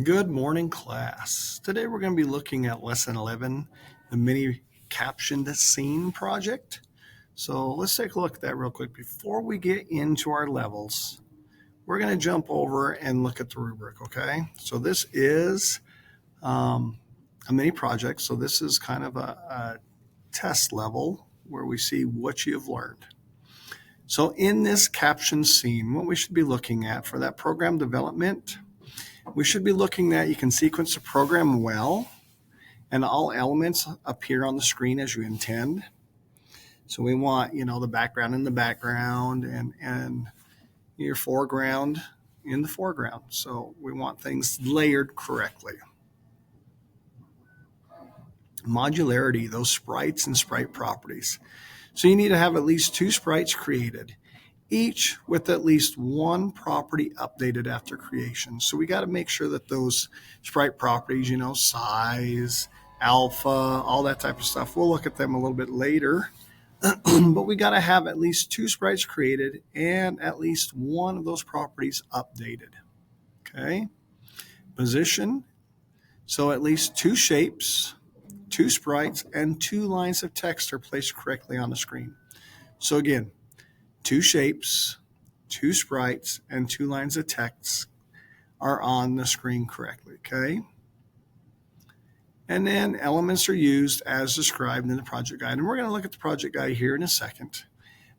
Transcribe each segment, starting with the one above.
Good morning, class. Today we're going to be looking at lesson 11, the mini captioned scene project. So let's take a look at that real quick. Before we get into our levels, we're going to jump over and look at the rubric, okay? So this is a mini project. So this is kind of a test level where we see what you've learned. So in this caption scene, what we should be looking at for that program development, we should be looking at you can sequence the program well and all elements appear on the screen as you intend. So we want, the background in the background and your foreground in the foreground. So we want things layered correctly. Modularity, those sprites and sprite properties. So you need to have at least 2 sprites created, each with at least one property updated after creation. So we got to make sure that those sprite properties, size, alpha, all that type of stuff, we'll look at them a little bit later. But we got to have at least 2 sprites created and at least one of those properties updated. Okay. Position. So at least 2 shapes, 2 sprites, and 2 lines of text are placed correctly on the screen. So again, 2 shapes, 2 sprites, and 2 lines of text are on the screen correctly, okay? And then elements are used as described in the project guide. And we're going to look at the project guide here in a second.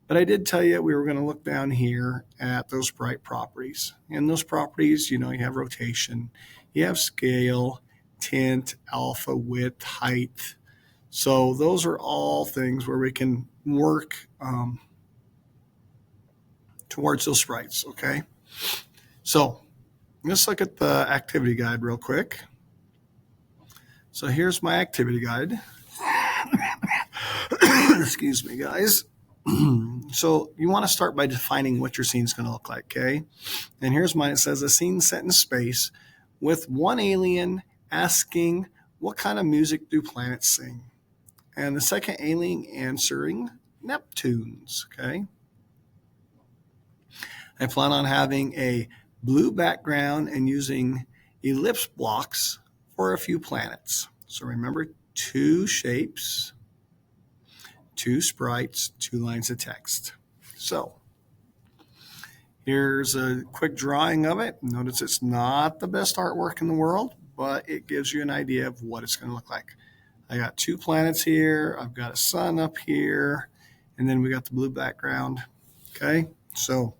But I did tell you we were going to look down here at those sprite properties. And those properties, you have rotation, you have scale, tint, alpha, width, height. So those are all things where we can work towards those sprites, okay? So let's look at the activity guide real quick. So here's my activity guide. Excuse me, guys. So you want to start by defining what your scene is going to look like, okay? And here's mine. It says a scene set in space with one alien asking, what kind of music do planets sing? And the second alien answering, Neptune's, okay? I plan on having a blue background and using ellipse blocks for a few planets. So remember, 2 shapes, 2 sprites, 2 lines of text. So here's a quick drawing of it. Notice it's not the best artwork in the world, but it gives you an idea of what it's going to look like. I got 2 planets here. I've got a sun up here. And then we got the blue background. Okay, so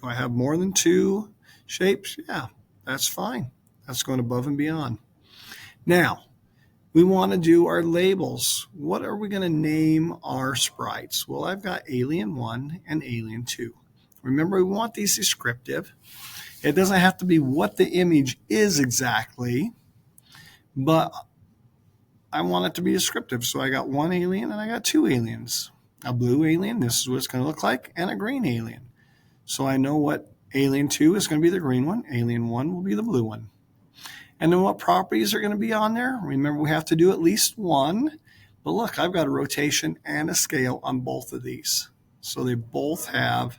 do I have more than 2 shapes? Yeah, that's fine. That's going above and beyond. Now, we want to do our labels. What are we going to name our sprites? Well, I've got Alien 1 and Alien 2. Remember, we want these descriptive. It doesn't have to be what the image is exactly, but I want it to be descriptive. So I got 1 alien and I got 2 aliens. A blue alien, this is what it's going to look like, and a green alien. So I know what Alien 2 is going to be the green one. Alien 1 will be the blue one. And then what properties are going to be on there? Remember, we have to do at least 1. But look, I've got a rotation and a scale on both of these. So they both have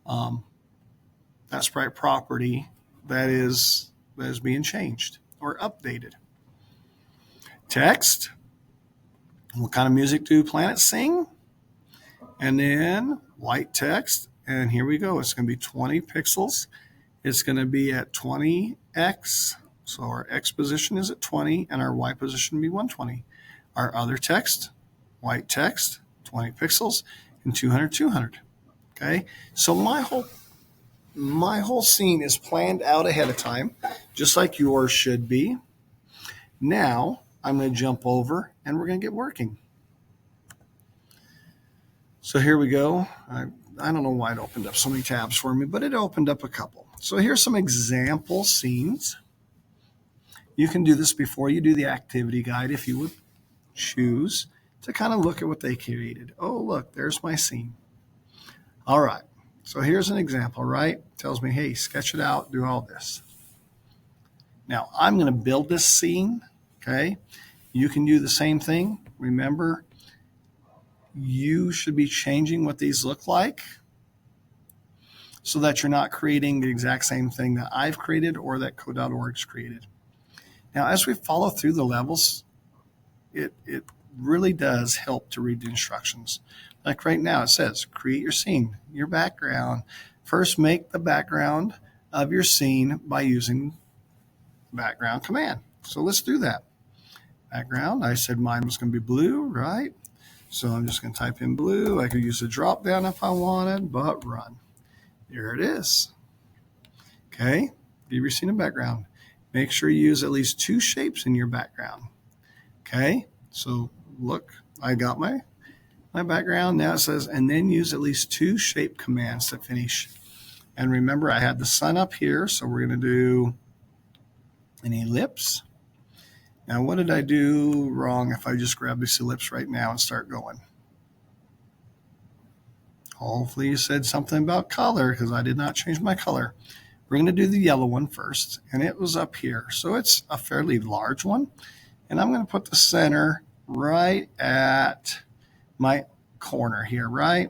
that sprite property that is being changed or updated. Text. What kind of music do planets sing? And then white text. And here we go. It's going to be 20 pixels. It's going to be at 20x. So our x position is at 20 and our y position will be 120. Our other text, white text, 20 pixels and 200, 200. Okay. So my whole scene is planned out ahead of time, just like yours should be. Now I'm going to jump over and we're going to get working. So here we go. I don't know why it opened up so many tabs for me, but it opened up a couple. So here's some example scenes. You can do this before you do the activity guide if you would choose to kind of look at what they created. Oh, look, there's my scene. All right. So here's an example, right? It tells me, hey, sketch it out, do all this. Now, I'm going to build this scene, okay? You can do the same thing. Remember, you should be changing what these look like. so that you're not creating the exact same thing that I've created or that code.org's created. Now, as we follow through the levels, it really does help to read the instructions. Like right now, it says, create your scene, your background. First, make the background of your scene by using background command. So let's do that. Background, I said mine was going to be blue, right? So I'm just going to type in blue. I could use a drop down if I wanted, but run. Here it is. Okay, give your scene a background. Make sure you use at least 2 shapes in your background. Okay, so look, I got my background. Now it says, and then use at least 2 shape commands to finish. And remember, I had the sun up here, so we're going to do an ellipse. Now, what did I do wrong if I just grab this ellipse right now and start going? Hopefully you said something about color, because I did not change my color. We're going to do the yellow one first, and it was up here. So it's a fairly large one. And I'm going to put the center right at my corner here, right?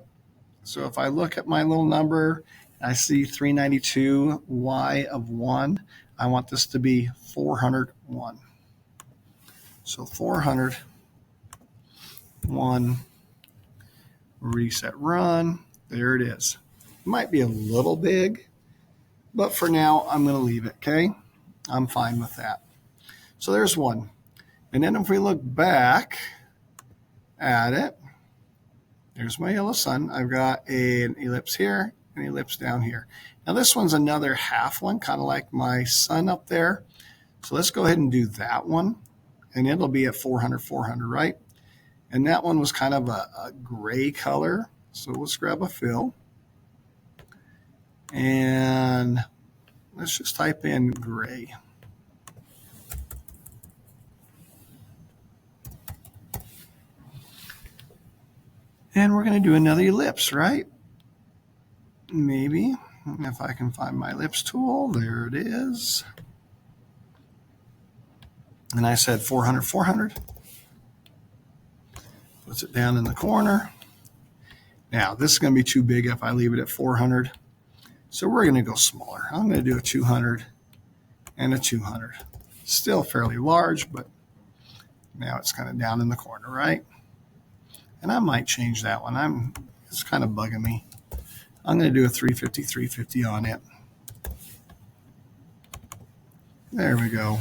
So if I look at my little number, I see 392 y of 1. I want this to be 401. So 401, reset, run. There it is. It might be a little big, but for now, I'm going to leave it, okay? I'm fine with that. So there's one. And then if we look back at it, there's my yellow sun. I've got an ellipse here, an ellipse down here. Now this one's another half one, kind of like my sun up there. So let's go ahead and do that one. And it'll be at 400, 400, right? And that one was kind of a gray color. So let's grab a fill. And let's just type in gray. And we're going to do another ellipse, right? Maybe, if I can find my ellipse tool. There it is. And I said 400, 400. Puts it down in the corner. Now, this is going to be too big if I leave it at 400. So we're going to go smaller. I'm going to do a 200 and a 200. Still fairly large, but now it's kind of down in the corner, right? And I might change that one. It's kind of bugging me. I'm going to do a 350, 350 on it. There we go.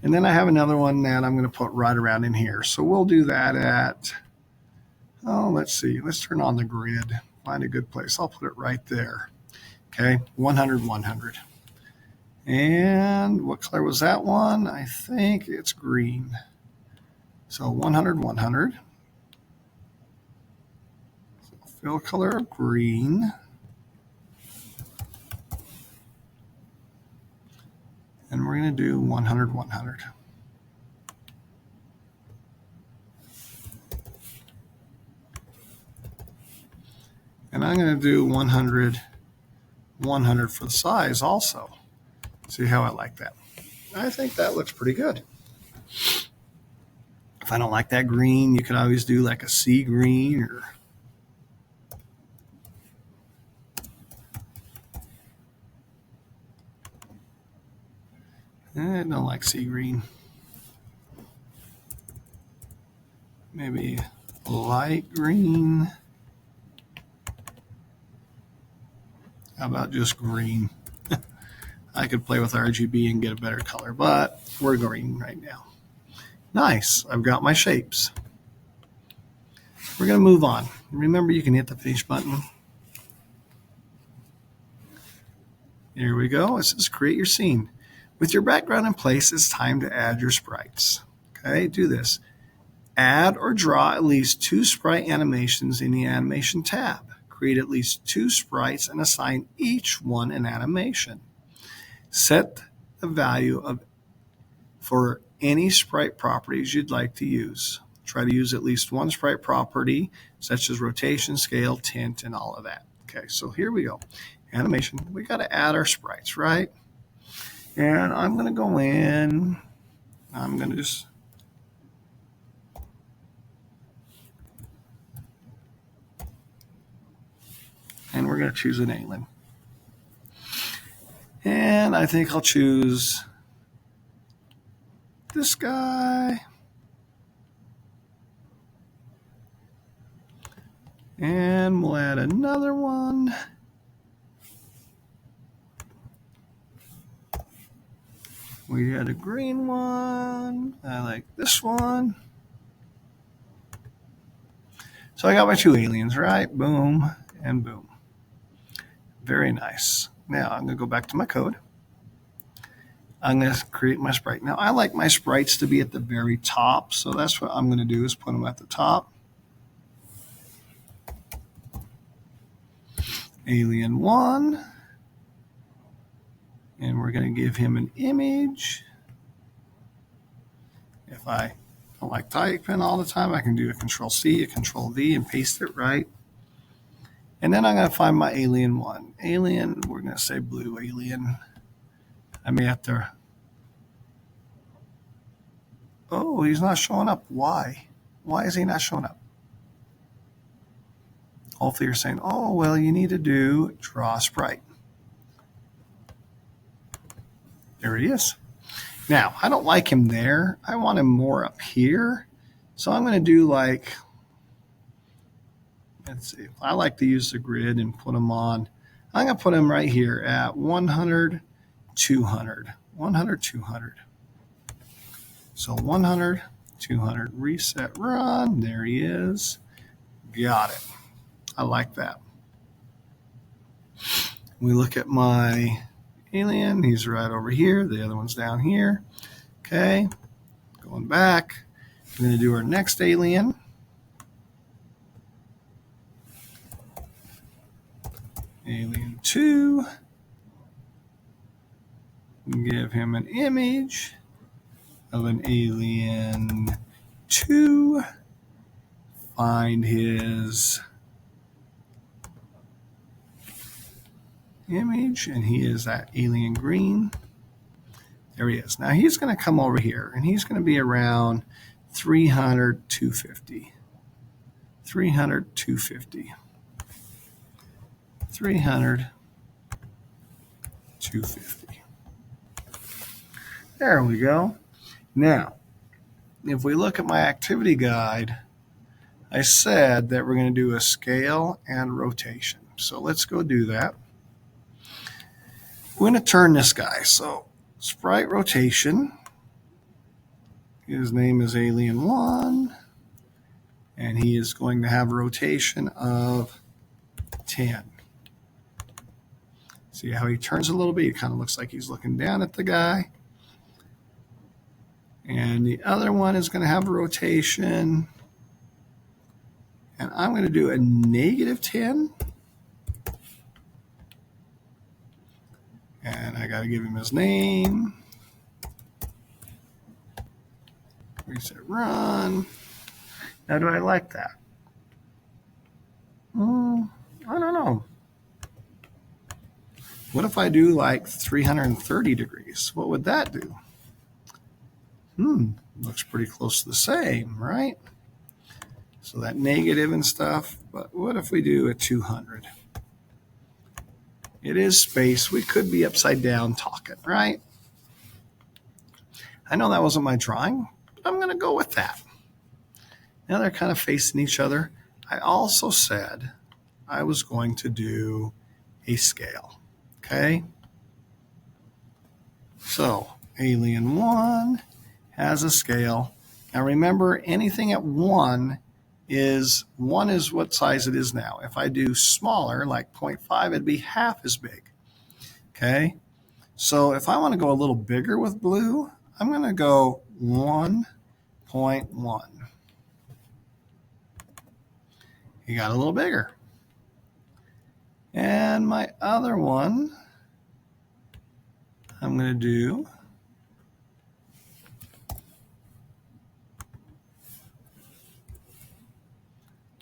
And then I have another one that I'm going to put right around in here. So we'll do that at, let's see. Let's turn on the grid. Find a good place. I'll put it right there. Okay, 100, 100. And what color was that one? I think it's green. So 100, 100. So fill color of green. And we're going to do 100, 100. And I'm going to do 100, 100 for the size also. See how I like that? I think that looks pretty good. If I don't like that green, you could always do like a sea green or I don't like sea green. Maybe light green. How about just green? I could play with RGB and get a better color, but we're green right now. Nice. I've got my shapes. We're going to move on. Remember, you can hit the finish button. Here we go. It says create your scene. With your background in place, it's time to add your sprites. Okay, do this. Add or draw at least 2 sprite animations in the animation tab. Create at least 2 sprites and assign each one an animation. Set the value for any sprite properties you'd like to use. Try to use at least one sprite property, such as rotation, scale, tint, and all of that. Okay, so here we go. Animation. We got to add our sprites, right? And I'm going to go in. I'm going to just and we're going to choose an alien. And I think I'll choose this guy. And we'll add another one. We had a green one. I like this one. So I got my two aliens, right? Boom and boom. Very nice. Now I'm going to go back to my code. I'm going to create my sprite. Now I like my sprites to be at the very top, so that's what I'm going to do is put them at the top. Alien 1. And we're going to give him an image. If I don't like typing all the time, I can do a Control-C, a Control-V, and paste it right. And then I'm going to find my alien 1. Alien, we're going to say blue alien. I may have to... Oh, he's not showing up. Why? Why is he not showing up? Hopefully you're saying, oh, well, you need to do draw sprite. There he is. Now, I don't like him there. I want him more up here. So I'm going to do like, let's see, I like to use the grid and put him on. I'm going to put him right here at 100, 200, 100, 200. So 100, 200, reset, run. There he is. Got it. I like that. We look at my alien. He's right over here. The other one's down here. Okay. Going back. We're going to do our next alien. Alien 2. Give him an image of an alien 2. Find his image, and he is that alien green. There he is. Now he's going to come over here, and he's going to be around 300, 250. 300, 250. 300, 250. There we go. Now, if we look at my activity guide, I said that we're going to do a scale and rotation. So let's go do that. We're going to turn this guy. So sprite rotation. His name is Alien 1. And he is going to have a rotation of 10. See how he turns a little bit? It kind of looks like he's looking down at the guy. And the other one is going to have a rotation. And I'm going to do a -10. And I got to give him his name. Reset, run. Now, do I like that? I don't know. What if I do like 330 degrees? What would that do? Looks pretty close to the same, right? So that negative and stuff. But what if we do a 200? It is space. We could be upside down talking, right? I know that wasn't my drawing, but I'm going to go with that. Now they're kind of facing each other. I also said I was going to do a scale. Okay? So alien 1 has a scale. Now remember, anything at 1 is what size it is now. If I do smaller, like 0.5, it'd be half as big. Okay? So if I want to go a little bigger with blue, I'm going to go 1.1. He got a little bigger. And my other one, I'm going to do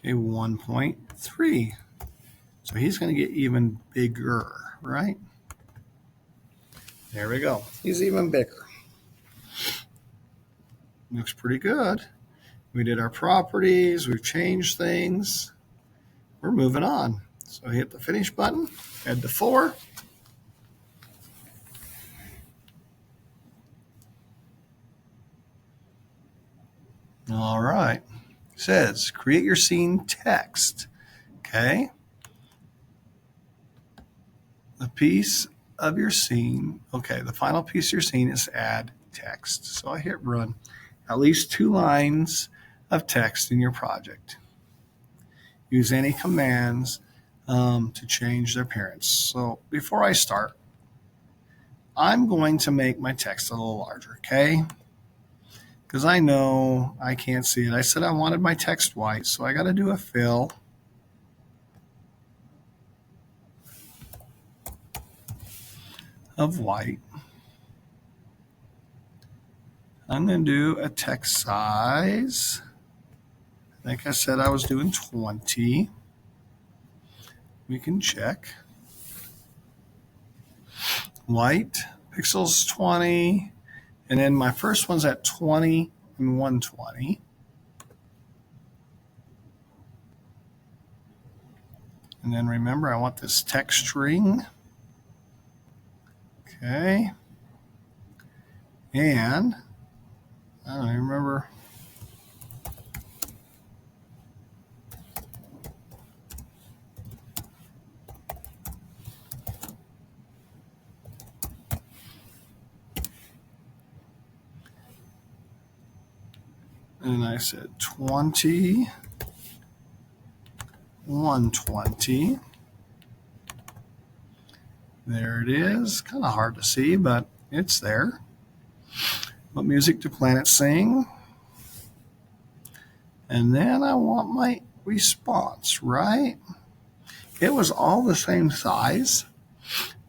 a 1.3. So he's going to get even bigger, right? There we go. He's even bigger. Looks pretty good. We did our properties. We've changed things. We're moving on. So hit the finish button. Head to 4. All right. It says create your scene text. Okay. The piece of your scene. Okay. The final piece of your scene is add text. So I hit run. At least 2 lines of text in your project. Use any commands to change their appearance. So before I start, I'm going to make my text a little larger, okay? Because I know I can't see it. I said I wanted my text white, so I got to do a fill. Of white. I'm going to do a text size. I think I said I was doing 20. We can check. White, pixels 20. And then my first one's at 20 and 120. And then remember, I want this text string. Okay. And I don't even remember. And I said 20, 120. There it is. Kind of hard to see, but it's there. What music do planets sing? And then I want my response, right? It was all the same size.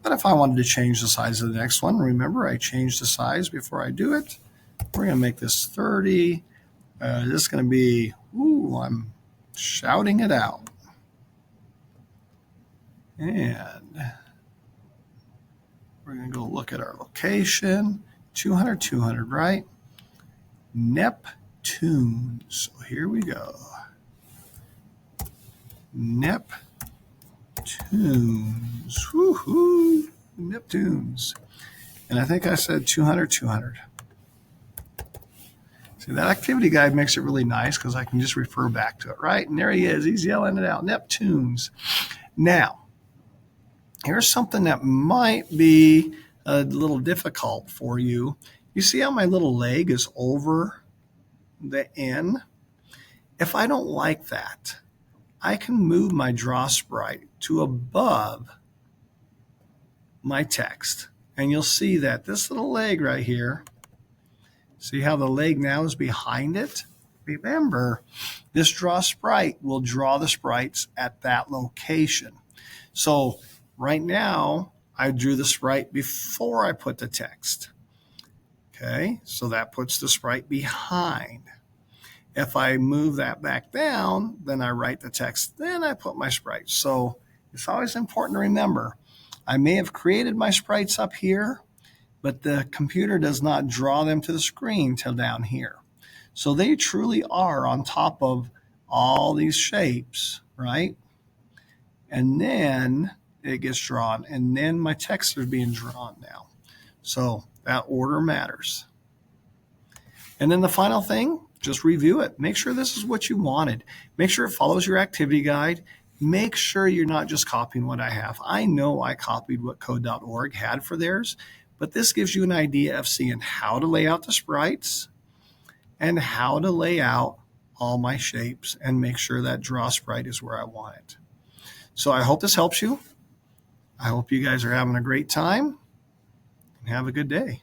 But if I wanted to change the size of the next one, remember I changed the size before I do it. We're going to make this 30. This is going to be, I'm shouting it out. And we're going to go look at our location. 200, 200, right? Neptune. So here we go. Neptunes. Woohoo! Neptunes. And I think I said 200, 200. See, that activity guide makes it really nice because I can just refer back to it, right? And there he is. He's yelling it out. Neptunes. Now, here's something that might be a little difficult for you. You see how my little leg is over the N? If I don't like that, I can move my draw sprite to above my text. And you'll see that this little leg right here, see how the leg now is behind it? Remember, this draw sprite will draw the sprites at that location. So right now, I drew the sprite before I put the text. Okay, so that puts the sprite behind. If I move that back down, then I write the text, then I put my sprites. So it's always important to remember, I may have created my sprites up here, but the computer does not draw them to the screen till down here. So they truly are on top of all these shapes, right? And then it gets drawn, and then my text is being drawn now. So that order matters. And then the final thing, just review it. Make sure this is what you wanted. Make sure it follows your activity guide. Make sure you're not just copying what I have. I know I copied what code.org had for theirs, but this gives you an idea of seeing how to lay out the sprites and how to lay out all my shapes and make sure that draw sprite is where I want it. So I hope this helps you. I hope you guys are having a great time and have a good day.